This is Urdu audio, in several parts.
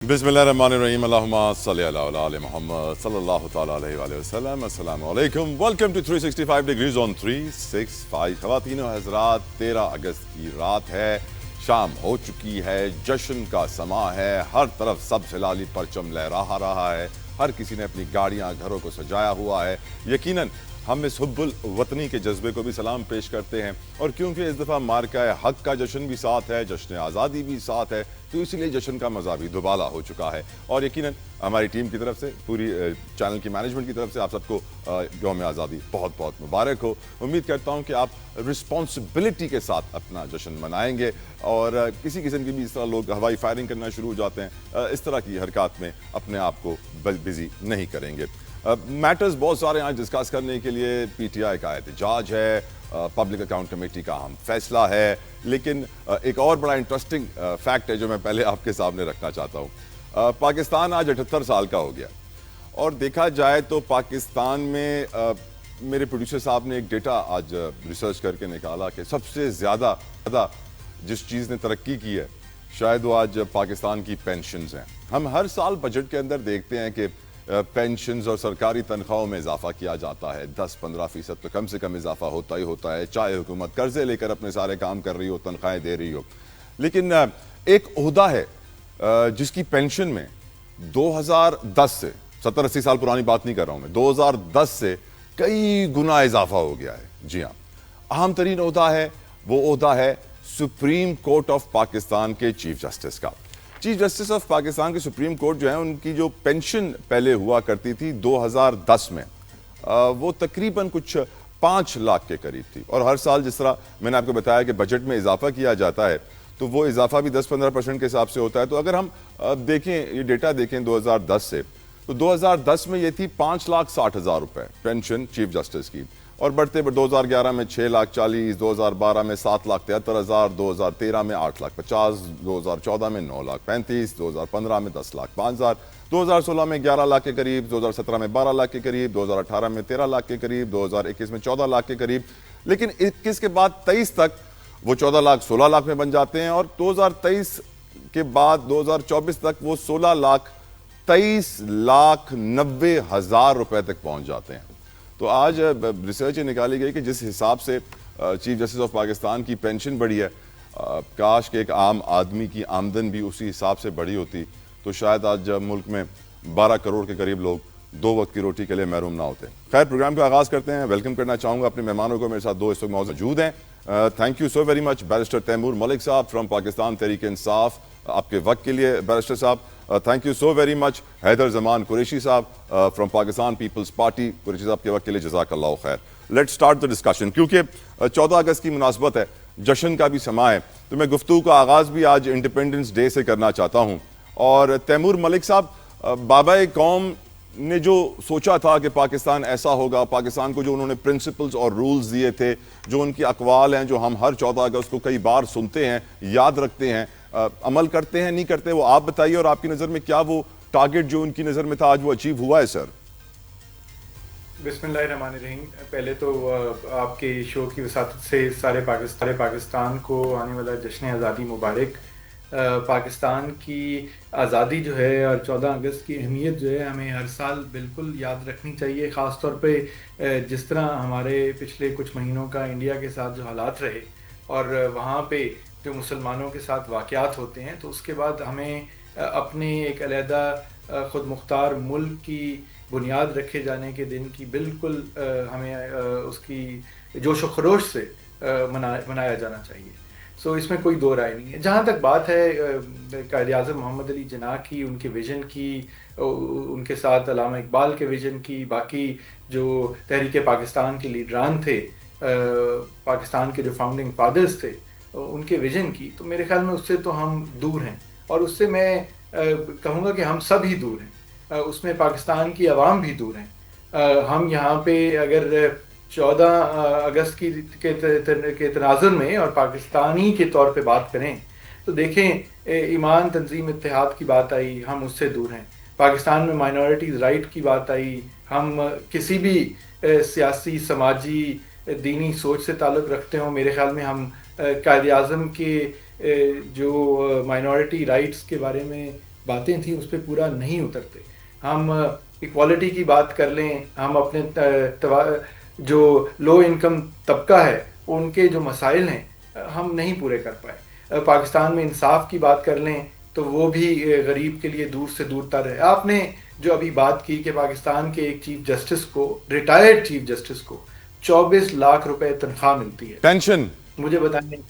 بسم اللہ الرحمن الرحیم اللہم صلی اللہ علیہ محمد صلی اللہ تعالیٰ علیہ وآلہ وسلم. السلام علیکم. ویلکم ٹو 365 ڈگریز آن 365. خواتین و حضرات، 13 اگست کی رات ہے، شام ہو چکی ہے، جشن کا سما ہے، ہر طرف سبز ہلالی پرچم لہرا رہا ہے، ہر کسی نے اپنی گاڑیاں گھروں کو سجایا ہوا ہے. یقیناً ہم اس حب الوطنی کے جذبے کو بھی سلام پیش کرتے ہیں، اور کیونکہ اس دفعہ مارکہ حق کا جشن بھی ساتھ ہے، جشن آزادی بھی ساتھ ہے، تو اسی لیے جشن کا مزہ بھی دوبالا ہو چکا ہے. اور یقیناً ہماری ٹیم کی طرف سے، پوری چینل کی مینجمنٹ کی طرف سے آپ سب کو یوم آزادی بہت بہت مبارک ہو. امید کرتا ہوں کہ آپ رسپانسبلٹی کے ساتھ اپنا جشن منائیں گے، اور کسی قسم کی بھی اس طرح لوگ ہوائی فائرنگ کرنا شروع ہو جاتے ہیں، اس طرح کی حرکات میں اپنے آپ کو بزی نہیں کریں گے. میٹرز بہت سارے آج ڈسکس کرنے کے لیے. پی ٹی آئی کا احتجاج ہے، پبلک اکاؤنٹ کمیٹی کا اہم فیصلہ ہے، لیکن ایک اور بڑا انٹرسٹنگ فیکٹ ہے جو میں پہلے آپ کے سامنے رکھنا چاہتا ہوں. پاکستان آج 78 سال کا ہو گیا، اور دیکھا جائے تو پاکستان میں میرے پروڈیوسر صاحب نے ایک ڈیٹا آج ریسرچ کر کے نکالا کہ سب سے زیادہ جس چیز نے ترقی کی ہے شاید وہ آج پاکستان کی پینشنز ہیں. ہم ہر سال بجٹ کے اندر دیکھتے ہیں کہ پینشنز اور سرکاری تنخواہوں میں اضافہ کیا جاتا ہے، 10-15% تو کم سے کم اضافہ ہوتا ہی ہوتا ہے، چاہے حکومت قرضے لے کر اپنے سارے کام کر رہی ہو، تنخواہیں دے رہی ہو. لیکن ایک عہدہ ہے جس کی پینشن میں 2010 سے 70-80 سال پرانی بات نہیں کر رہا ہوں میں، 2010 سے کئی گنا اضافہ ہو گیا ہے. جی ہاں، اہم ترین عہدہ ہے، وہ عہدہ ہے سپریم کورٹ آف پاکستان کے چیف جسٹس کا. چیف جسٹس آف پاکستان کے سپریم کورٹ جو ہے، ان کی جو پینشن پہلے ہوا کرتی تھی 2010 میں، وہ تقریباً کچھ 5 لاکھ کے قریب تھی. اور ہر سال جس طرح میں نے آپ کو بتایا کہ بجٹ میں اضافہ کیا جاتا ہے، تو وہ اضافہ بھی 10-15% کے حساب سے ہوتا ہے. تو اگر ہم دیکھیں، یہ ڈیٹا دیکھیں 2010 سے، تو 2010 میں یہ تھی 5,60,000 روپے پینشن چیف جسٹس کی، اور بڑھتے 2011 میں 6,40,000، 2012 میں 7,73,000، 2013 میں 8,50,000، 2014 میں 9,35,000، 2015 میں 10,05,000، 2016 میں 11 لاکھ کے قریب، 2017 میں 12 لاکھ کے قریب، 2018 میں 13 لاکھ کے قریب، 2021 میں 14 لاکھ کے قریب. لیکن 21 کے بعد 23 تک وہ 14 لاکھ 16 لاکھ میں بن جاتے ہیں، اور 2023 کے بعد 2024 تک وہ 16,23,90,000 روپے تک پہنچ جاتے ہیں. تو آج ریسرچ یہ نکالی گئی کہ جس حساب سے چیف جسٹس آف پاکستان کی پینشن بڑھی ہے، کاش کہ ایک عام آدمی کی آمدن بھی اسی حساب سے بڑھی ہوتی، تو شاید آج ملک میں 12 کروڑ کے قریب لوگ 2 وقت کی روٹی کے لیے محروم نہ ہوتے. خیر، پروگرام کا آغاز کرتے ہیں. ویلکم کرنا چاہوں گا اپنے مہمانوں کو. میرے ساتھ 2 اس وقت موجود ہیں. Thank you so very much barrister Taimur Malik صاحب فرام پاکستان تحریک انصاف، آپ کے وقت کے لیے بیرسٹر صاحب. Thank you so very much Haider Zaman Qureshi صاحب فرام پاکستان پیپلز پارٹی. قریشی صاحب کے وقت کے لیے جزاک اللہ خیر. Let start the discussion. کیونکہ 14 اگست کی مناسبت ہے، جشن کا بھی سما ہے، تو میں گفتگو کا آغاز بھی آج انڈیپینڈنس ڈے سے کرنا چاہتا ہوں. اور تیمور ملک صاحب، بابائے قوم نے جو سوچا تھا کہ پاکستان ایسا ہوگا، پاکستان کو جو انہوں نے پرنسپلز اور رولز دیے تھے، جو ان کی اقوال ہیں، جو ہم ہر 14 اگست کو کئی بار سنتے ہیں، یاد رکھتے ہیں، عمل کرتے ہیں نہیں کرتے، وہ آپ بتائیے. اور آپ کی نظر میں کیا وہ ٹارگٹ جو ان کی نظر میں تھا آج وہ اچیو ہوا ہے سر؟ بسم اللہ الرحمن الرحیم. پہلے تو آپ کے شو کی وساطت سے سارے پاکستان کو آنے والا جشن آزادی مبارک. پاکستان کی آزادی جو ہے اور 14 اگست کی اہمیت جو ہے ہمیں ہر سال بالکل یاد رکھنی چاہیے، خاص طور پہ جس طرح ہمارے پچھلے کچھ مہینوں کا انڈیا کے ساتھ جو حالات رہے، اور وہاں پہ جو مسلمانوں کے ساتھ واقعات ہوتے ہیں، تو اس کے بعد ہمیں اپنے ایک علیحدہ خود مختار ملک کی بنیاد رکھے جانے کے دن کی بالکل ہمیں اس کی جوش و خروش سے منایا جانا چاہیے. سو اس میں کوئی دو رائے نہیں ہے. جہاں تک بات ہے قائد اعظم محمد علی جناح کی، ان کے ویژن کی، ان کے ساتھ علامہ اقبال کے ویژن کی، باقی جو تحریک پاکستان کے لیڈران تھے، پاکستان کے جو فاؤنڈنگ فادرز تھے، ان کے ویژن کی، تو میرے خیال میں اس سے تو ہم دور ہیں، اور اس سے میں کہوں گا کہ ہم سب ہی دور ہیں. اس میں پاکستان کی عوام بھی دور ہیں. ہم یہاں پہ اگر 14 اگست کے تناظر میں اور پاکستانی کے طور پہ بات کریں تو دیکھیں، ایمان تنظیم اتحاد کی بات آئی، ہم اس سے دور ہیں. پاکستان میں مائنورٹیز رائٹ کی بات آئی، ہم کسی بھی سیاسی، سماجی، دینی سوچ سے تعلق رکھتے ہوں، میرے خیال میں ہم قائد اعظم کے جو مائنورٹی رائٹس کے بارے میں باتیں تھیں اس پہ پورا نہیں اترتے. ہم ایکوالٹی کی بات کر لیں, ہم اپنے جو لو انکم طبقہ ہے ان کے جو مسائل ہیں ہم نہیں پورے کر پائے. پاکستان میں انصاف کی بات کر لیں تو وہ بھی غریب کے لیے دور سے دور تر ہے. آپ نے جو ابھی بات کی کہ پاکستان کے ایک چیف جسٹس کو, ریٹائرڈ چیف جسٹس کو 24 لاکھ روپے تنخواہ ملتی ہے. پینشن, مجھے بتائیں,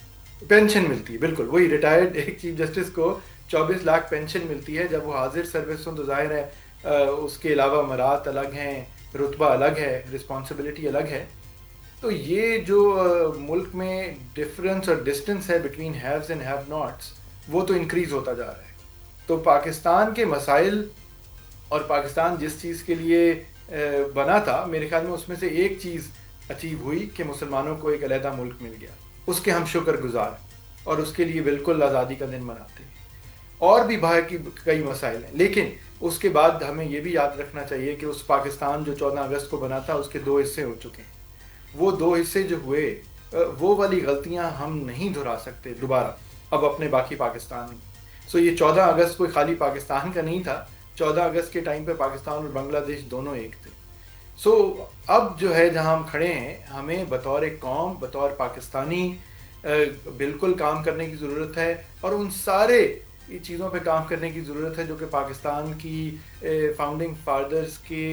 پینشن ملتی ہے, بالکل وہی ریٹائرڈ ایک چیف جسٹس کو 24 لاکھ پینشن ملتی ہے. جب وہ حاضر سروس ہوں تو ظاہر ہے اس کے علاوہ مرات الگ ہیں, رتبہ الگ ہے, رسپانسبلٹی الگ ہے. تو یہ جو ملک میں ڈفرنس اور ڈسٹنس ہے between haves and have nots, وہ تو انکریز ہوتا جا رہا ہے. تو پاکستان کے مسائل اور پاکستان جس چیز کے لیے بنا تھا, میرے خیال میں اس میں سے ایک چیز اچیو ہوئی کہ مسلمانوں کو ایک علیحدہ ملک مل گیا. اس کے ہم شکر گزار اور اس کے لیے بالکل آزادی کا دن مناتے ہیں. اور بھی باہر کی کئی مسائل ہیں, لیکن اس کے بعد ہمیں یہ بھی یاد رکھنا چاہیے کہ اس پاکستان جو 14 اگست کو بنا تھا اس کے 2 حصے ہو چکے ہیں. وہ 2 حصے جو ہوئے وہ والی غلطیاں ہم نہیں دہرا سکتے دوبارہ اب اپنے باقی پاکستان میں. سو یہ 14 اگست کوئی خالی پاکستان کا نہیں تھا. 14 اگست کے ٹائم پہ پاکستان اور بنگلہ دیش دونوں ایک تھے. سو اب جو ہے جہاں ہم کھڑے ہیں, ہمیں بطور ایک قوم, بطور پاکستانی بالکل کام کرنے کی ضرورت ہے, اور ان سارے چیزوں پہ کام کرنے کی ضرورت ہے جو کہ پاکستان کی فاؤنڈنگ فادرز کے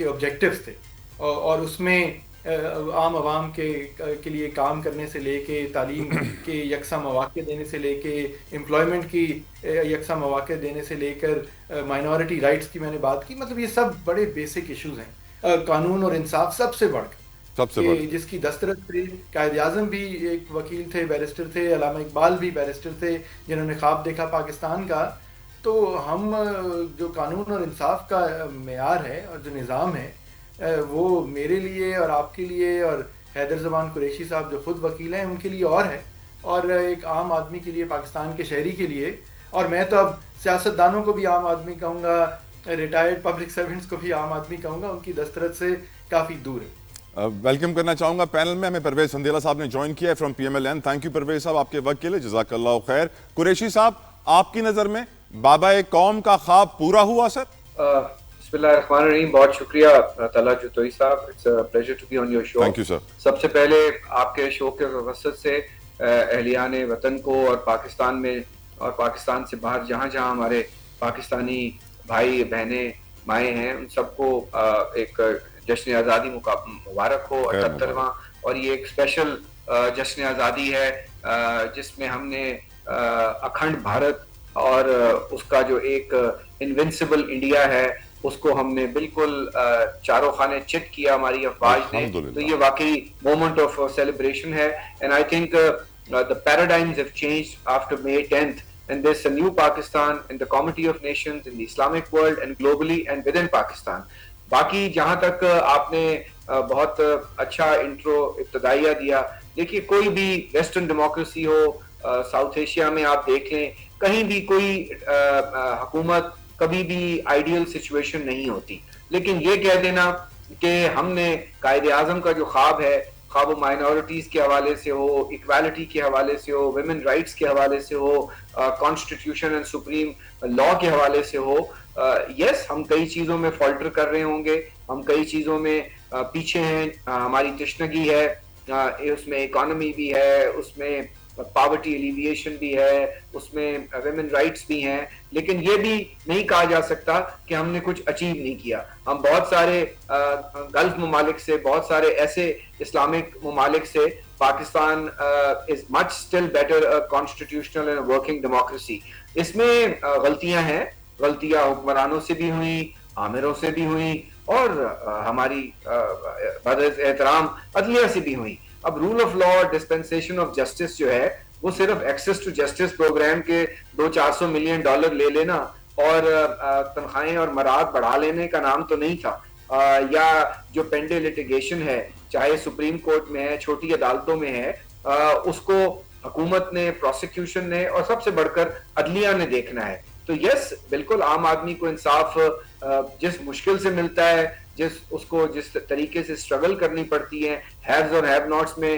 آبجیکٹیوز تھے. اور اس میں عام عوام کے لیے کام کرنے سے لے کے, تعلیم کے یکساں مواقع دینے سے لے کے, امپلائمنٹ کی یکساں مواقع دینے سے لے کر, مائنورٹی رائٹس کی میں نے بات کی. مطلب یہ سب بڑے بیسک ایشوز ہیں. قانون اور انصاف سب سے بڑھ کر, جس کی دسترس تھے قائد اعظم بھی ایک وکیل تھے, بیرسٹر تھے, علامہ اقبال بھی بیرسٹر تھے جنہوں نے خواب دیکھا پاکستان کا. تو ہم جو قانون اور انصاف کا معیار ہے اور جو نظام ہے وہ میرے لیے اور آپ کے لیے اور حیدر زمان قریشی صاحب جو خود وکیل ہیں ان کے لیے اور ہے, اور ایک عام آدمی کے لیے, پاکستان کے شہری کے لیے, اور میں تو اب سیاستدانوں کو بھی عام آدمی کہوں گا, ریٹائرڈ پبلک سرونٹس کو بھی عام آدمی کہوں گا, ان کی دسترس سے کافی دور ہے. ویلکم کرنا چاہوں گا پینل میں, ہمیں پرویز سندیلا صاحب نے جوائن کیا ہے from P M L N. Thank you Pervez صاحب آپ کے وقت کے لیے, جزاک اللہ خیر. قریشی صاحب, آپ کی نظر میں بابا قوم کا خواب پورا ہوا سر؟ بسم اللہ الرحمن الرحیم. بہت شکریہ طلعت جوتوئی صاحب, it's a pleasure to be on your show. Thank you sir. سب سے پہلے آپ کے شو کے وسط سے اہلیان وطن کو اور پاکستان میں اور پاکستان سے باہر جہاں جہاں ہمارے پاکستانی بھائی بہنیں مائیں ہیں, ان سب کو ایک جشن آزادی مبارک ہو, 78واں. اور یہ ایک اسپیشل جشن آزادی ہے جس میں ہم نے اکھنڈ بھارت اور اس کا جو ایک انوینسیبل انڈیا ہے اس کو ہم نے بالکل چاروں خانے چٹ کیا ہماری افواج نے. تو یہ واقعی مومنٹ آف سیلیبریشن ہے. And I think the paradigms have changed after May 10th, and there's a new Pakistan in the Comity of Nations, in the Islamic world, and globally and within Pakistan. باقی جہاں تک آپ نے بہت اچھا انٹرو ابتدائیہ دیا, دیکھیے کوئی بھی ویسٹرن ڈیموکریسی ہو, ساؤتھ ایشیا میں آپ دیکھ لیں, کہیں بھی کوئی حکومت کبھی بھی آئیڈیل سچویشن نہیں ہوتی. لیکن یہ کہہ دینا کہ ہم نے قائد اعظم کا جو خواب ہے, خواب و مائنورٹیز کے حوالے سے ہو, ایکوالٹی کے حوالے سے ہو, ویمن رائٹس کے حوالے سے ہو, کانسٹیٹیوشن اینڈ سپریم لا کے حوالے سے ہو, یس ہم کئی چیزوں میں فالٹر کر رہے ہوں گے, ہم کئی چیزوں میں پیچھے ہیں, ہماری تشنگی ہے, اس میں اکانومی بھی ہے, اس میں پاورٹی ایلیویشن بھی ہے, اس میں ویمن رائٹس بھی ہیں. لیکن یہ بھی نہیں کہا جا سکتا کہ ہم نے کچھ اچیو نہیں کیا. ہم بہت سارے گلف ممالک سے, بہت سارے ایسے اسلامک ممالک سے, Pakistan is much still better constitutional and working democracy. اس میں غلطیاں ہیں, غلطیاں حکمرانوں سے بھی ہوئیں, آمروں سے بھی ہوئیں, اور ہماری احترام عدلیہ سے بھی ہوئیں. اب رول آف لا اور ڈسپینسیشن آف جسٹس جو ہے وہ صرف ایکسیس ٹو جسٹس پروگرام کے $200-400 ملین لے لینا اور تنخواہیں اور مراد بڑھا لینے کا نام تو نہیں تھا. یا جو پینڈے لٹیگیشن ہے, چاہے سپریم کورٹ میں ہے, چھوٹی عدالتوں میں ہے, اس کو حکومت نے, پروسیکیوشن نے اور سب سے بڑھ کر عدلیہ نے دیکھنا ہے. تو یس بالکل عام آدمی کو انصاف جس مشکل سے ملتا ہے, اس کو جس طریقے سے اسٹرگل کرنی پڑتی ہے, ہیوز اور ہیو ناٹس میں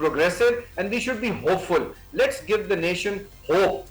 progressive and we should be hopeful. Let's give the nation hope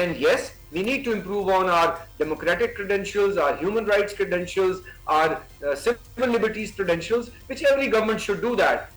And yes, we need to improve on our democratic credentials, our human rights credentials, our civil liberties credentials, which every government should do that.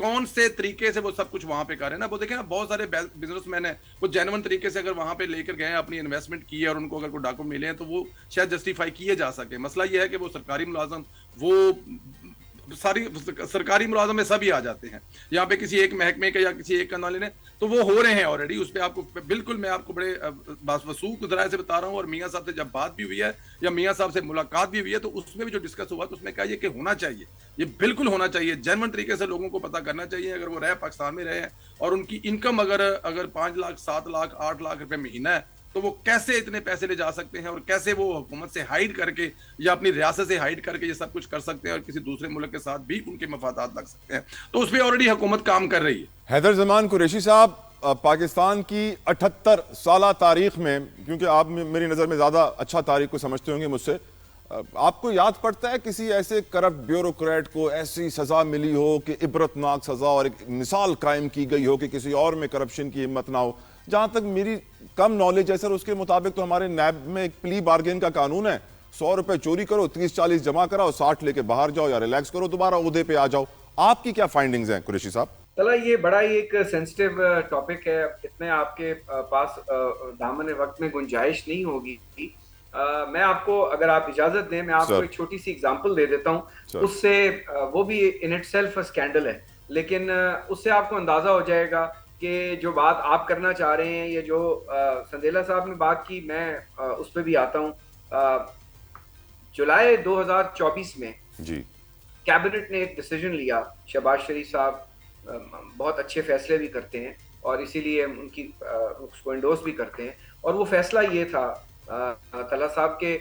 کون سے طریقے سے وہ سب کچھ وہاں پہ کر رہے ہیں نا. وہ دیکھیں نا بہت سارے بزنس مین ہیں وہ جینون طریقے سے اگر وہاں پہ لے کر گئے اپنی انویسٹمنٹ کی ہے اور ان کو اگر کوئی ڈاکومنٹ ملے ہیں تو وہ شاید جسٹیفائی کیے جا سکے. مسئلہ یہ ہے کہ وہ سرکاری ملازم وہ ساری سرکاری ملازم میں سبھی آ جاتے ہیں یہاں پہ کسی ایک محکمے کے یا کسی ایک کنالے نے تو وہ ہو رہے ہیں آلریڈی. اس پہ آپ کو بالکل میں آپ کو بڑے وثوق ذرائع سے بتا رہا ہوں. اور میاں صاحب سے جب بات بھی ہوئی ہے یا میاں صاحب سے ملاقات بھی ہوئی ہے تو اس میں بھی جو ڈسکس ہوا تو اس میں کہا یہ کہ ہونا چاہیے, یہ بالکل ہونا چاہیے, جینون طریقے سے لوگوں کو پتہ کرنا چاہیے اگر وہ رہے پاکستان میں رہے ہیں اور ان کی انکم اگر 5 لاکھ 7 لاکھ 8 لاکھ روپے مہینہ ہے تو وہ کیسے اتنے پیسے لے جا سکتے ہیں اور کیسے وہ حکومت سے ہائیڈ کر کے یا اپنی ریاست سے ہائیڈ کر کے یہ سب کچھ کر سکتے ہیں اور کسی دوسرے ملک کے ساتھ بھی ان کے مفادات لگ سکتے ہیں. تو اس پہ آلریڈی حکومت کام کر رہی ہے. حیدر زمان قریشی صاحب, پاکستان کی 78 سالہ تاریخ میں, کیونکہ آپ میری نظر میں زیادہ اچھا تاریخ کو سمجھتے ہوں گے مجھ سے, آپ کو یاد پڑتا ہے کسی ایسے کرپٹ بیوروکریٹ کو ایسی سزا ملی ہو کہ عبرتناک سزا اور ایک مثال قائم کی گئی ہو کہ کسی اور میں کرپشن کی ہمت نہ ہو؟ جہاں تک میری کم نالج ہے سر, اس کے مطابق تو ہمارے نیب میں ایک پلی بارگین کا قانون ہے, 100 روپے چوری کرو, 30-40 جمع کراؤ, 60 لے کے باہر جاؤ یا ریلیکس کرو, دوبارہ عہدے پہ آ جاؤ. آپ کی کیا فائنڈنگز ہیں قریشی صاحب؟ چلا یہ بڑا ہی ایک سینسٹیو ٹاپک ہے, اتنے آپ کے پاس دامن وقت میں گنجائش نہیں ہوگی. میں آپ کو اگر آپ اجازت دیں میں آپ کو ایک چھوٹی سی اگزامپل دے دیتا ہوں. اس سے وہ بھی ان اٹ سیلف اسکینڈل ہے لیکن اس سے آپ کو اندازہ ہو جائے گا کہ جو بات آپ کرنا چاہ رہے ہیں, یہ جو سندیلا صاحب نے بات کی, میں اس پہ بھی آتا ہوں. جولائی 2024 میں کیبنٹ نے ایک ڈیسیجن لیا. شہباز شریف صاحب بہت اچھے فیصلے بھی کرتے ہیں اور اسی لیے ان کی اس کو انڈورس بھی کرتے ہیں, اور وہ فیصلہ یہ تھا طلحہ صاحب کے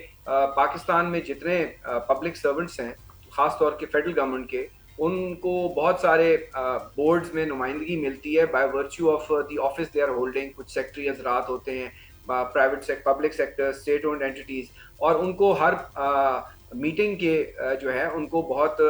پاکستان میں جتنے پبلک سرونٹس ہیں خاص طور کے فیڈرل گورنمنٹ کے, ان کو بہت سارے بورڈز میں نمائندگی ملتی ہے by virtue of the office they are holding. کچھ سیکٹری حضرات ہوتے ہیں private public sector state owned entities, اور ان کو ہر میٹنگ کے جو ہے ان کو بہت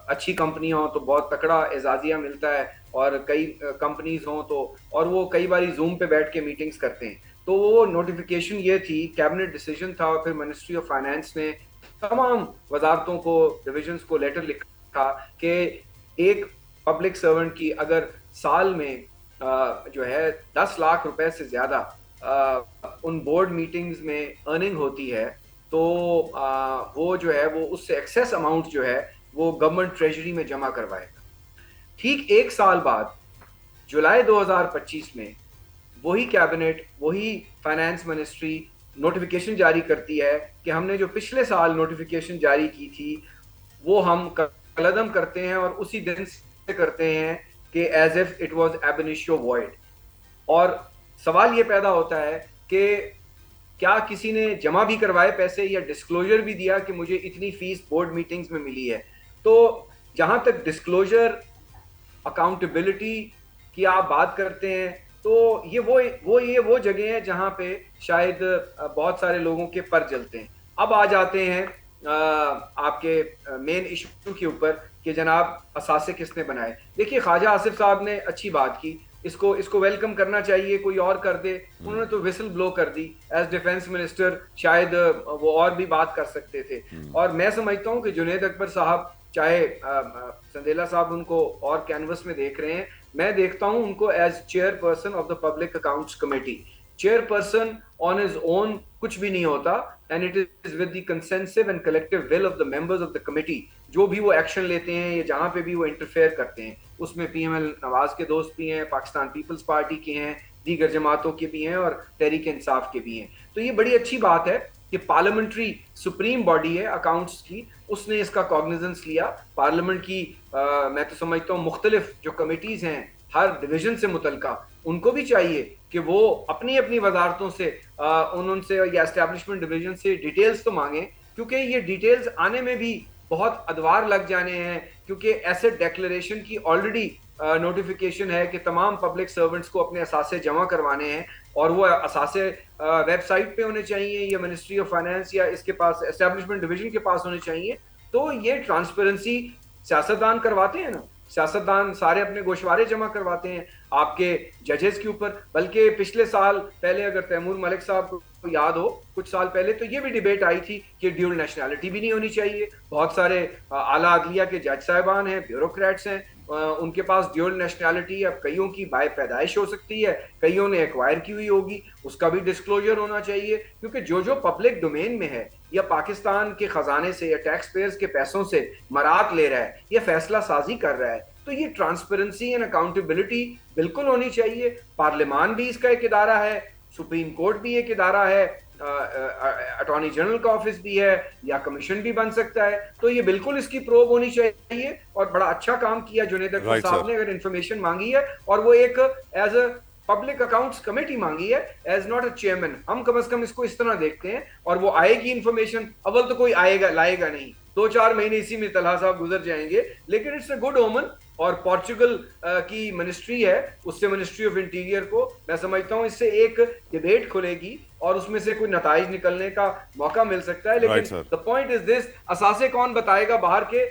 اچھی کمپنی ہوں تو بہت تکڑا اعزازیہ ملتا ہے, اور کئی کمپنیز ہوں تو اور وہ کئی باری زوم پہ بیٹھ کے میٹنگز کرتے ہیں. تو وہ نوٹیفیکیشن یہ تھی, کیبنٹ ڈیسیجن تھا, اور پھر منسٹری آف فائنانس نے تمام وزارتوں کو ڈویژنز کو لیٹر لکھا کہ ایک پبلک سرونٹ کی اگر سال میں جو ہے 10 لاکھ روپے سے زیادہ ان بورڈ میٹنگز میں ارننگ ہوتی ہے تو وہ جو ہے وہ اس سے ایکسیس اماؤنٹ جو ہے وہ گورنمنٹ ٹریجری میں جمع کروائے گا. ٹھیک ایک سال بعد جولائی 2025 میں وہی کیبنٹ وہی فائنانس منسٹری نوٹیفیکیشن جاری کرتی ہے کہ ہم نے جو پچھلے سال نوٹیفیکیشن جاری کی تھی وہ ہم کالعدم کرتے ہیں اور اسی دن سے کرتے ہیں کہ ایز ایف اٹ واز ایب انیشیو وائڈ. اور سوال یہ پیدا ہوتا ہے کہ کیا کسی نے جمع بھی کروائے پیسے یا ڈسکلوجر بھی دیا کہ مجھے اتنی فیس بورڈ میٹنگز میں ملی ہے. تو جہاں تک ڈسکلوجر اکاؤنٹیبلٹی کی آپ بات کرتے ہیں تو یہ وہ جگہ ہیں جہاں پہ شاید بہت سارے لوگوں کے پر جلتے ہیں. اب آ جاتے ہیں آپ کے مین ایشو کے اوپر کہ جناب اثاثے کس نے بنائے. دیکھیے خواجہ آصف صاحب نے اچھی بات کی, اس کو ویلکم کرنا چاہیے, کوئی اور کر دے. انہوں نے تو وسل بلو کر دی ایز ڈیفینس منسٹر, شاید وہ اور بھی بات کر سکتے تھے. اور میں سمجھتا ہوں کہ جنید اکبر صاحب, چاہے سندیلا صاحب ان کو اور کینوس میں دیکھ رہے ہیں, میں دیکھتا ہوں ان کو as chairperson of the public accounts committee. Chairperson on his own کچھ بھی نہیں ہوتا, and it is with the consensus and collective will of the members of the committee. جو بھی وہ ایکشن لیتے ہیں یا جہاں پہ بھی وہ انٹرفیئر کرتے ہیں, اس میں پی ایم ایل نواز کے دوست بھی ہیں, پاکستان پیپلز پارٹی کے ہیں, دیگر جماعتوں کے بھی ہیں اور تحریک انصاف کے بھی ہیں. تو یہ بڑی اچھی بات ہے کہ پارلیمنٹری سپریم باڈی ہے اکاؤنٹس کی, اس نے اس کا کوگنیزنس لیا. پارلیمنٹ کی میں تو سمجھتا ہوں مختلف جو کمیٹیز ہیں ہر ڈویژن سے متعلقہ, ان کو بھی چاہیے کہ وہ اپنی اپنی وزارتوں سے ان سے یا اسٹیبلشمنٹ ڈویژن سے ڈیٹیلز تو مانگیں, کیونکہ یہ ڈیٹیلز آنے میں بھی بہت ادوار لگ جانے ہیں, کیونکہ ایسٹ ڈیکلریشن کی آلریڈی نوٹیفیکیشن ہے کہ تمام پبلک سرونٹس کو اپنے اثاثے جمع کروانے ہیں, اور وہ اثاثے ویب سائٹ پہ ہونے چاہیے یا منسٹری آف فائنانس یا اس کے پاس اسٹیبلشمنٹ ڈویژن کے پاس ہونے چاہیے. تو یہ ٹرانسپیرنسی سیاستدان کرواتے ہیں نا, سیاستدان سارے اپنے گوشوارے جمع کرواتے ہیں آپ کے ججز کے اوپر. بلکہ پچھلے سال پہلے اگر تیمور ملک صاحب کو یاد ہو, کچھ سال پہلے تو یہ بھی ڈیبیٹ آئی تھی کہ ڈیول نیشنلٹی بھی نہیں ہونی چاہیے. بہت سارے اعلیٰ عدلیہ کے جج صاحبان ہیں, بیوروکریٹس ہیں, ان کے پاس ڈیول نیشنلٹی اب کئیوں کی بائے پیدائش ہو سکتی ہے, کئیوں نے ایکوائر کی ہوئی ہوگی, اس کا بھی ڈسکلوجر ہونا چاہیے, کیونکہ جو پبلک ڈومین میں ہے یا پاکستان کے خزانے سے یا ٹیکس پیئرز کے پیسوں سے مرات لے رہا ہے یا فیصلہ سازی کر رہا ہے, تو یہ ٹرانسپیرنسی اینڈ اکاؤنٹیبلٹی بالکل ہونی چاہیے. پارلیمان بھی اس کا ایک ادارہ ہے, سپریم کورٹ بھی ایک ادارہ ہے, اٹارنی جنرل کا آفس بھی ہے, یا کمیشن بھی بن سکتا ہے, تو یہ بالکل اس کی پروب ہونی چاہیے. اور بڑا اچھا کام کیا جنید اکبر صاحب نے, اگر انفارمیشن مانگی ہے اور وہ ایک as a public accounts committee مانگی ہے ایز ناٹ اے چیئرمین, ہم کم از کم اس کو اس طرح دیکھتے ہیں. اور وہ آئے گی انفارمیشن, اول تو کوئی آئے گا لائے گا نہیں, 2-4 مہینے اسی میں طلحہ صاحب گزر جائیں گے, لیکن اٹس اے گڈ اومن. اور پورچوگل کی منسٹری ہے, اس سے منسٹری آف انٹیریئر کو میں سمجھتا ہوں اس سے ایک ڈیبیٹ کھلے گی اور اس میں سے کوئی نتائج نکلنے کا موقع مل سکتا ہے. لیکن the point is this, اثاثے کون بتائے گا باہر کے,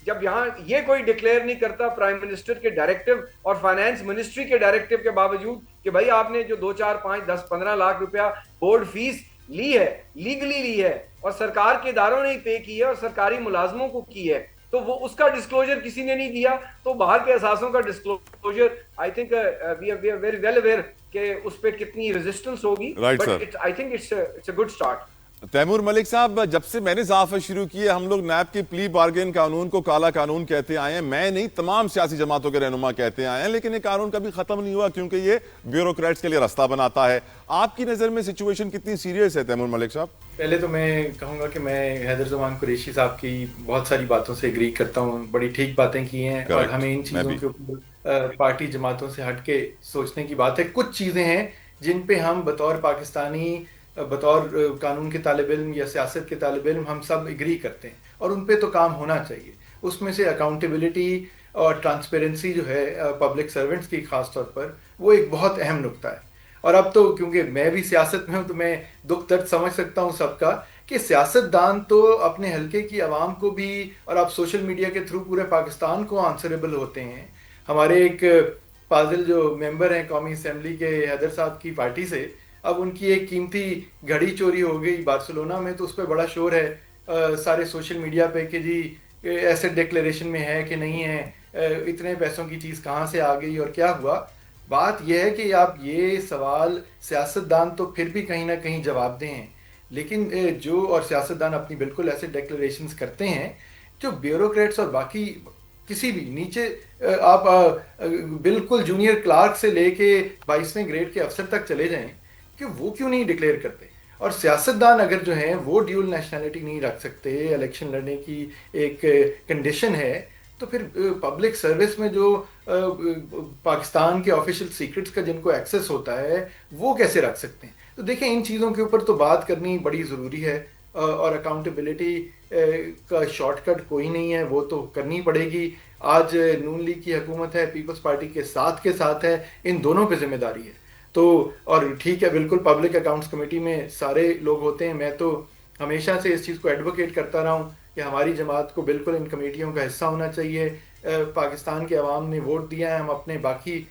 جب یہاں یہ کوئی ڈکلیئر نہیں کرتا پرائم منسٹر کے ڈائریکٹو اور فائنانس منسٹری کے ڈائریکٹو کے باوجود کہ بھائی آپ نے جو 2, 4, 5, 10, 15 لاکھ روپیہ بورڈ فیس لی ہے, لیگلی لی ہے, اور سرکار کے اداروں نے ہی پے کی ہے اور سرکاری ملازموں کو کی ہے, تو وہ اس کا ڈسکلوجر کسی نے نہیں دیا. تو باہر کے اثاثوں کا disclosure I think we are very well aware کہ اس پہ کتنی ریزسٹنس ہوگی, but I think it's a good start. Taimur Malik صاحب, جب سے میں نے صحافت شروع کی ہے ہم لوگ نیب کے پلی بارگین قانون کو کالا قانون کہتے آئے ہیں. میں نہیں, تمام سیاسی جماعتوں کے رہنما کہتے آئے ہیں, لیکن یہ قانون کبھی ختم نہیں ہوا کیونکہ یہ بیوروکریٹس کے لیے راستہ بناتا ہے. آپ کی نظر میں سچویشن کتنی سیریس ہے تیمور ملک صاحب؟ پہلے تو میں کہوں گا کہ میں حیدر زمان قریشی صاحب کی بہت ساری باتوں سے ایگری کرتا ہوں, بڑی ٹھیک باتیں کی ہیں, اور ہمیں ان چیزوں کے اوپر پارٹی جماعتوں سے ہٹ کے سوچنے کی بات ہے. کچھ چیزیں ہیں جن پہ ہم بطور پاکستانی, بطور قانون کے طالب علم یا سیاست کے طالب علم ہم سب اگری کرتے ہیں, اور ان پہ تو کام ہونا چاہیے. اس میں سے اکاؤنٹیبلٹی اور ٹرانسپیرنسی جو ہے پبلک سرونٹس کی خاص طور پر, وہ ایک بہت اہم نقطہ ہے. اور اب تو کیونکہ میں بھی سیاست میں ہوں تو میں دکھ درد سمجھ سکتا ہوں سب کا, کہ سیاست دان تو اپنے حلقے کی عوام کو بھی, اور آپ سوشل میڈیا کے تھرو پورے پاکستان کو آنسریبل ہوتے ہیں. ہمارے ایک فاضل جو ممبر ہیں قومی اسمبلی کے حیدر صاحب کی پارٹی سے, اب ان کی ایک قیمتی گھڑی چوری ہو گئی بارسلونا میں, تو اس پہ بڑا شور ہے سارے سوشل میڈیا پہ کہ جی ایسے ڈکلیریشن میں ہے کہ نہیں ہے, اتنے پیسوں کی چیز کہاں سے آ گئی اور کیا ہوا. بات یہ ہے کہ آپ یہ سوال سیاستدان تو پھر بھی کہیں نہ کہیں جواب دیں ہیں, لیکن جو اور سیاستدان اپنی بالکل ایسے ڈکلیریشنز کرتے ہیں, جو بیوروکریٹس اور باقی کسی بھی نیچے آپ بالکل جونیئر کلارک سے لے کے 22ویں گریڈ کے افسر تک چلے جائیں, کہ وہ کیوں نہیں ڈکلیئر کرتے. اور سیاستدان اگر جو ہیں وہ ڈیول نیشنلٹی نہیں رکھ سکتے, الیکشن لڑنے کی ایک کنڈیشن ہے, تو پھر پبلک سروس میں جو پاکستان کے آفیشیل سیکرٹس کا جن کو ایکسیس ہوتا ہے وہ کیسے رکھ سکتے ہیں. تو دیکھیں ان چیزوں کے اوپر تو بات کرنی بڑی ضروری ہے, اور اکاؤنٹیبلٹی کا شارٹ کٹ کوئی نہیں ہے, وہ تو کرنی پڑے گی. آج نون لیگ کی حکومت ہے, پیپلز پارٹی کے ساتھ ہے, ان دونوں پہ ذمہ داری ہے. تو اور ٹھیک ہے, بالکل پبلک اکاؤنٹس کمیٹی میں سارے لوگ ہوتے ہیں. میں تو ہمیشہ سے اس چیز کو ایڈوکیٹ کرتا رہا ہوں کہ ہماری جماعت کو بالکل ان کمیٹیوں کا حصہ ہونا چاہیے. پاکستان کے عوام نے ووٹ دیا ہے, ہم اپنے باقی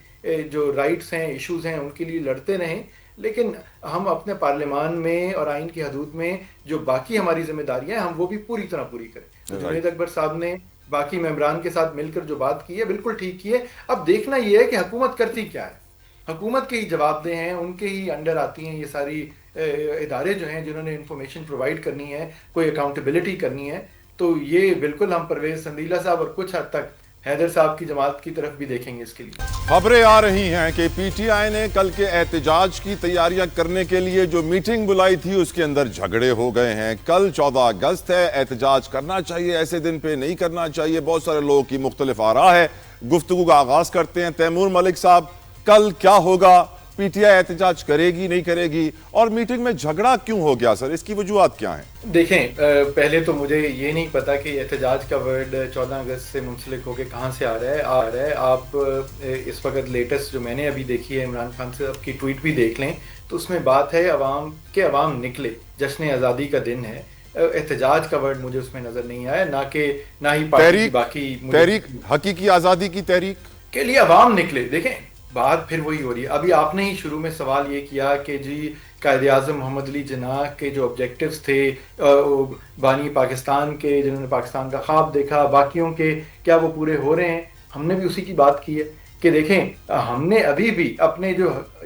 جو رائٹس ہیں, ایشوز ہیں, ان کے لیے لڑتے رہیں, لیکن ہم اپنے پارلیمان میں اور آئین کی حدود میں جو باقی ہماری ذمہ داریاں ہیں ہم وہ بھی پوری طرح پوری کریں. جنید اکبر صاحب نے باقی ممبران کے ساتھ مل کر جو بات کی ہے بالکل ٹھیک کی ہے. اب دیکھنا یہ ہے کہ حکومت کرتی کیا ہے. حکومت کے ہی جواب دہ ہیں, ان کے ہی انڈر آتی ہیں یہ ساری ادارے جو ہیں جنہوں نے انفارمیشن پرووائڈ کرنی ہے, کوئی اکاؤنٹیبلٹی کرنی ہے. تو یہ بالکل ہم پرویز سندیلہ صاحب اور کچھ حد تک حیدر صاحب کی جماعت کی طرف بھی دیکھیں گے اس کے لیے. خبریں آ رہی ہیں کہ پی ٹی آئی نے کل کے احتجاج کی تیاریاں کرنے کے لیے جو میٹنگ بلائی تھی اس کے اندر جھگڑے ہو گئے ہیں. کل 14 اگست ہے, احتجاج کرنا چاہیے, ایسے دن پہ نہیں کرنا چاہیے, بہت سارے لوگوں کی مختلف آراء ہے. گفتگو کا آغاز کرتے ہیں. تیمور ملک صاحب, کل کیا ہوگا؟ پی ٹی آئی احتجاج کرے گی نہیں کرے گی, اور میٹنگ میں جھگڑا کیوں ہو گیا سر, اس کی وجوہات کیا ہیں؟ دیکھیں, پہلے تو مجھے یہ نہیں پتا کہ احتجاج کا ورڈ 14 اگست سے منسلک ہو کے کہاں سے آ رہا ہے. آپ اس وقت لیٹسٹ جو میں نے ابھی دیکھی ہے عمران خان صاحب کی ٹویٹ بھی دیکھ لیں, تو اس میں بات ہے عوام نکلے, جشن آزادی کا دن ہے. احتجاج کا ورڈ مجھے اس میں نظر نہیں آیا, نہ ہی پارٹی کی باقی تحریک, حقیقی آزادی کی تحریک کے لیے عوام نکلے. دیکھیں بات پھر وہی ہو رہی ہے. ابھی آپ نے ہی شروع میں سوال یہ کیا کہ جی قائد اعظم محمد علی جناح کے جو آبجیکٹیوز تھے, بانی پاکستان کے جنہوں نے پاکستان کا خواب دیکھا, باقیوں کے کیا وہ پورے ہو رہے ہیں؟ ہم نے بھی اسی کی بات کی ہے کہ دیکھیں ہم نے ابھی بھی اپنے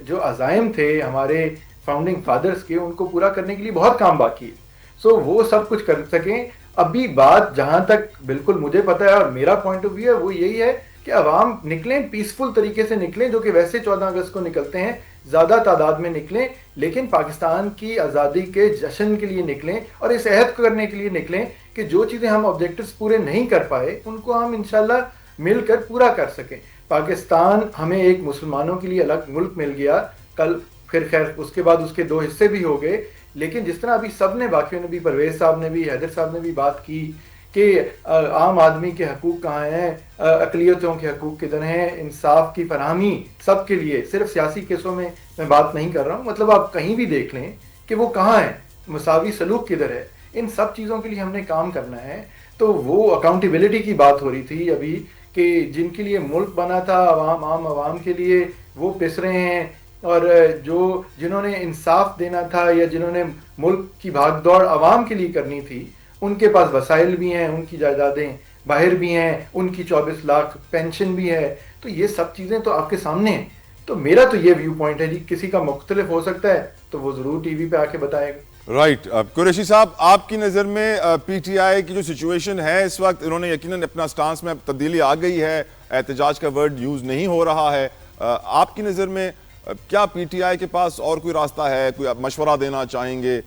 جو عزائم تھے ہمارے فاؤنڈنگ فادرز کے ان کو پورا کرنے کے لیے بہت کام باقی ہے. سو وہ سب کچھ کر سکیں. ابھی بات جہاں تک بالکل مجھے پتا ہے اور میرا پوائنٹ آف ویو ہے وہ یہی ہے کہ عوام نکلیں, پیسفل طریقے سے نکلیں, جو کہ ویسے 14 اگست کو نکلتے ہیں, زیادہ تعداد میں نکلیں, لیکن پاکستان کی آزادی کے جشن کے لیے نکلیں اور اس عہد کو کرنے کے لیے نکلیں کہ جو چیزیں ہم آبجیکٹیوز پورے نہیں کر پائے ان کو ہم انشاءاللہ مل کر پورا کر سکیں. پاکستان ہمیں ایک مسلمانوں کے لیے الگ ملک مل گیا کل, پھر خیر اس کے بعد اس کے 2 حصے بھی ہو گئے, لیکن جس طرح ابھی سب نے, باقیوں نے بھی, پرویز صاحب نے بھی, حیدر صاحب نے بھی بات کی کہ عام آدمی کے حقوق کہاں ہیں, اقلیتوں کے حقوق کدھر ہیں, انصاف کی فراہمی سب کے لیے, صرف سیاسی کیسوں میں بات نہیں کر رہا ہوں, مطلب آپ کہیں بھی دیکھ لیں کہ وہ کہاں ہیں, مساوی سلوک کدھر ہے, ان سب چیزوں کے لیے ہم نے کام کرنا ہے. تو وہ اکاؤنٹیبلٹی کی بات ہو رہی تھی ابھی کہ جن کے لیے ملک بنا تھا عام عوام کے لیے وہ پس رہے ہیں, اور جنہوں نے انصاف دینا تھا یا جنہوں نے ملک کی بھاگ دوڑ عوام کے لیے کرنی تھی ان کے پاس وسائل بھی ہیں, ان کی جائیدادیں باہر بھی ہیں, ان کی 24 لاکھ پینشن بھی ہے. تو یہ سب چیزیں تو آپ کے سامنے ہیں. تو میرا تو یہ ویو پوائنٹ ہے جی, کسی کا مختلف ہو سکتا ہے تو وہ ضرور ٹی وی پہ آ کے بتائے گا. رائٹ. قریشی صاحب, آپ کی نظر میں پی ٹی آئی کی جو سچویشن ہے اس وقت, انہوں نے یقیناً اپنا سٹانس میں تبدیلی آ گئی ہے, احتجاج کا ورڈ یوز نہیں ہو رہا ہے, آپ کی نظر میں کیا پی ٹی آئی کے پاس اور کوئی راستہ ہے, کوئی مشورہ دینا چاہیں گے,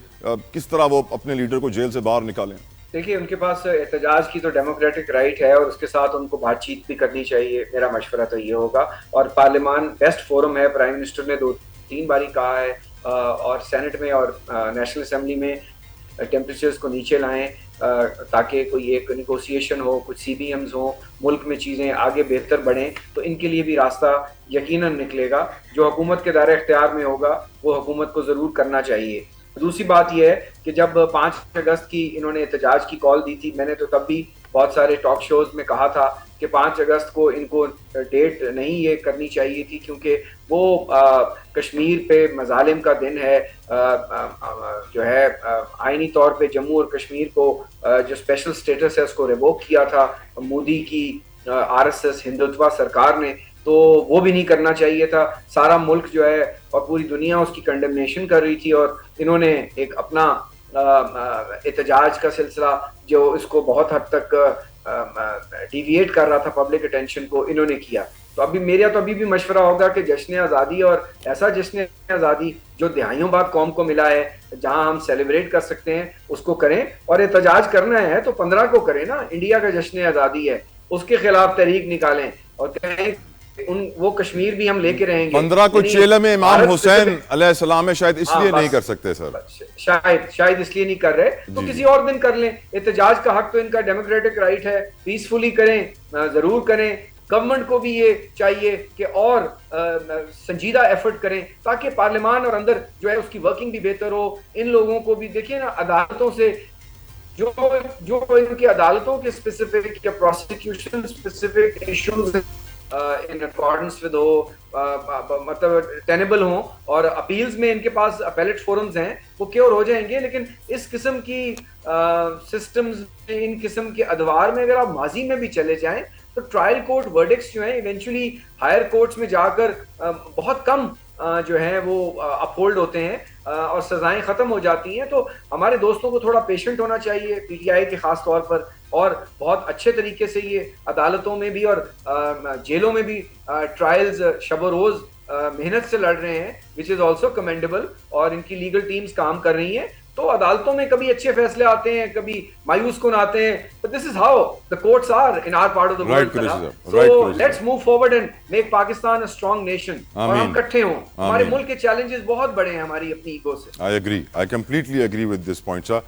کس طرح وہ اپنے لیڈر کو جیل سے باہر نکالیں؟ دیکھیے ان کے پاس احتجاج کی تو ڈیموکریٹک رائٹ ہے اور اس کے ساتھ ان کو بات چیت بھی کرنی چاہیے. میرا مشورہ تو یہ ہوگا, اور پارلیمان بیسٹ فورم ہے. پرائم منسٹر نے 2-3 باری کہا ہے, اور سینٹ میں اور نیشنل اسمبلی میں ٹیمپریچرز کو نیچے لائیں تاکہ کوئی ایک نیگوسیشن ہو, کچھ سی بی ایمز ہوں, ملک میں چیزیں آگے بہتر بڑھیں. تو ان کے لیے بھی راستہ یقیناً نکلے گا. جو حکومت کے دائرہ اختیار میں ہوگا وہ حکومت کو ضرور کرنا چاہیے. دوسری بات یہ ہے کہ جب 5 اگست کی انہوں نے احتجاج کی کال دی تھی, میں نے تو تب بھی بہت سارے ٹاک شوز میں کہا تھا کہ 5 اگست کو ان کو ڈیٹ نہیں یہ کرنی چاہیے تھی, کیونکہ وہ کشمیر پہ مظالم کا دن ہے. جو ہے آئینی طور پہ جموں اور کشمیر کو جو اسپیشل اسٹیٹس ہے اس کو ریووک کیا تھا مودی کی RSS ہندوتوا سرکار نے, تو وہ بھی نہیں کرنا چاہیے تھا. سارا ملک جو ہے اور پوری دنیا اس کی کنڈمنیشن کر رہی تھی, اور انہوں نے ایک اپنا احتجاج کا سلسلہ جو اس کو بہت حد تک ڈیویٹ کر رہا تھا پبلک اٹینشن کو, انہوں نے کیا. تو میرا تو ابھی بھی مشورہ ہوگا کہ جشن آزادی, اور ایسا جشن آزادی جو دہائیوں بعد قوم کو ملا ہے, جہاں ہم سیلیبریٹ کر سکتے ہیں, اس کو کریں. اور احتجاج کرنا ہے تو 15 کو کریں نا, انڈیا کا جشن آزادی ہے, اس کے خلاف تحریک نکالیں اور کہیں وہ کشمیر بھی ہم لے کے رہیں گے. 15 کو چیلہ میں امام حسین علیہ السلام ہے, شاید اس لیے نہیں کر سکتے سر, شاید اس لیے نہیں کر رہے, تو کسی اور دن کر لیں. احتجاج کا حق تو ان کا ڈیموکریٹک رائٹ ہے, پیسفلی کریں, ضرور کریں. گورنمنٹ کو بھی یہ چاہیے کہ اور سنجیدہ ایفرٹ کریں تاکہ پارلیمان اور اندر جو ہے اس کی ورکنگ بھی بہتر ہو. ان لوگوں کو بھی دیکھیں نا, عدالتوں سے جو ان کی عدالتوں کے اسپیسیفک یا prosecution specific issues in accordance with ہو, مطلب ٹینیبل ہوں, اور اپیلز میں ان کے پاس اپیلیٹ فورمز ہیں, وہ کیور ہو جائیں گے. لیکن اس قسم کی سسٹمز میں, ان قسم کے ادوار میں اگر آپ ماضی میں بھی چلے جائیں تو ٹرائل کورٹ ورڈکٹس جو ہیں ایونچولی ہائر کورٹس میں جا کر بہت کم جو ہیں وہ اپہولڈ ہوتے ہیں اور سزائیں ختم ہو جاتی ہیں. تو ہمارے دوستوں کو تھوڑا پیشنٹ ہونا چاہیے, پی ٹی آئی کے خاص طور پر, اور بہت اچھے طریقے سے یہ عدالتوں میں بھی اور جیلوں میں بھی ٹرائلز شب و روز محنت سے لڑ رہے ہیں, which is also commendable, اور ان کی لیگل ٹیمز کام کر رہی ہیں. تو عدالتوں میں کبھی اچھے فیصلے آتے ہیں, کبھی مایوس کن آتے ہیں, but this is how the courts are in our part of the world. So let's move forward and make Pakistan a strong nation. اور ہم اکٹھے ہوں. ہمارے ملک کے چیلنجز بہت بڑے ہیں ہماری اپنی ایگو سے. I completely agree with this point, sir.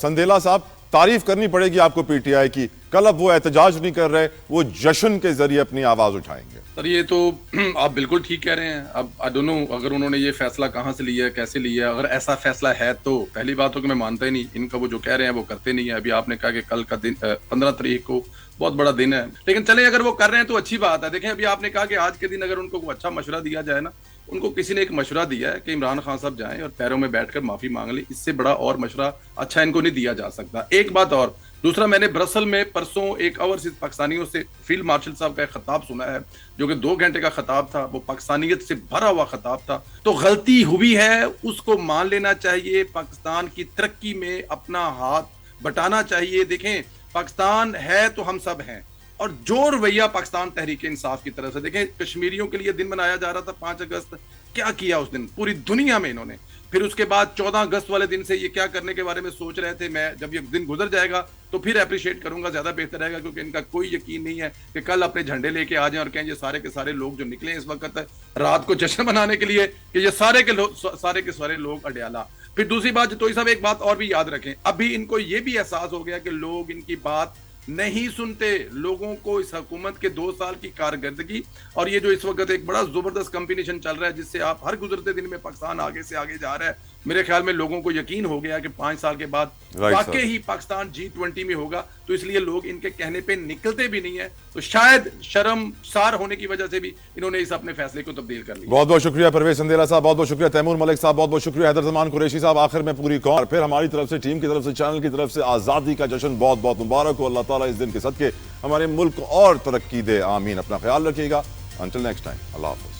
سندیلا صاحب, تعریف کرنی پڑے گی آپ کو پی ٹی آئی کی, کل اب وہ احتجاج نہیں کر رہے, وہ جشن کے ذریعے اپنی آواز اٹھائیں گے. سر یہ تو آپ بالکل ٹھیک کہہ رہے ہیں. اب آئی ڈونٹ نو اگر انہوں نے یہ فیصلہ کہاں سے لیا ہے, کیسے لیا ہے. اگر ایسا فیصلہ ہے تو پہلی بات ہو کہ میں مانتا ہی نہیں, ان کا وہ جو کہہ رہے ہیں وہ کرتے نہیں ہیں. ابھی آپ نے کہا کہ کل کا دن 15 تاریخ کو بہت بڑا دن ہے, لیکن چلیں اگر وہ کر رہے ہیں تو اچھی بات ہے. دیکھیں ابھی آپ نے کہا کہ آج کے دن اگر ان کو کوئی اچھا مشورہ دیا جائے نا, ان کو کسی نے ایک مشورہ دیا ہے کہ عمران خان صاحب جائیں اور پیروں میں بیٹھ کر معافی مانگ لیں, اس سے بڑا اور مشورہ اچھا ان کو نہیں دیا جا سکتا. ایک بات اور, دوسرا میں نے برسل میں پرسوں ایک اوورسیز پاکستانیوں سے فیلڈ مارشل صاحب کا ایک خطاب سنا ہے جو کہ 2 گھنٹے کا خطاب تھا, وہ پاکستانیت سے بھرا ہوا خطاب تھا. تو غلطی ہوئی ہے اس کو مان لینا چاہیے, پاکستان کی ترقی میں اپنا ہاتھ بٹانا چاہیے. دیکھیں پاکستان ہے تو ہم سب ہیں, اور جو رویہ پاکستان تحریک انصاف کی طرف سے, دیکھیں کشمیریوں کے لیے دن منایا جا رہا تھا 5 اگست, کیا کیا اس دن پوری دنیا میں انہوں نے. پھر اس کے بعد 14 اگست والے دن سے یہ کیا کرنے کے بارے میں سوچ رہے تھے. میں جب یہ دن گزر جائے گا تو پھر اپریشیٹ کروں گا, زیادہ بہتر رہے گا, کیونکہ ان کا کوئی یقین نہیں ہے کہ کل اپنے جھنڈے لے کے آ جائیں اور کہیں یہ سارے کے سارے لوگ جو نکلے اس وقت رات کو جشن منانے کے لیے کہ یہ سارے کے سارے لوگ اڈیالہ. پھر دوسری بات جتوئی صاحب ایک بات اور بھی یاد رکھیں, ابھی ان کو یہ بھی احساس ہو گیا کہ لوگ ان کی بات نہیں سنتے. لوگوں کو اس حکومت کے 2 سال کی کارکردگی اور یہ جو اس وقت ایک بڑا زبردست کمپٹیشن چل رہا ہے جس سے آپ ہر گزرتے دن میں پاکستان آگے سے آگے جا رہا ہے, میرے خیال میں لوگوں کو یقین ہو گیا کہ 5 سال کے بعد واقعی ہی پاکستان G20 میں ہوگا. تو اس لیے لوگ ان کے کہنے پہ نکلتے بھی نہیں ہیں, تو شاید شرم سار ہونے کی وجہ سے بھی انہوں نے اس اپنے فیصلے کو تبدیل کر لیا. بہت بہت شکریہ پرویز چندیلا صاحب, بہت بہت شکریہ تیمور ملک صاحب, بہت بہت شکریہ حیدر زمان قریشی صاحب. آخر میں پوری قوم, پھر ہماری طرف سے, ٹیم کی طرف سے, چینل کی طرف سے آزادی کا جشن بہت بہت مبارک ہو. اللہ تعالیٰ اس دن کے صدقے ہمارے ملک اور ترقی دے, آمین. اپنا خیال رکھیے گا. انٹل نیکسٹ ٹائم, اللہ حافظ.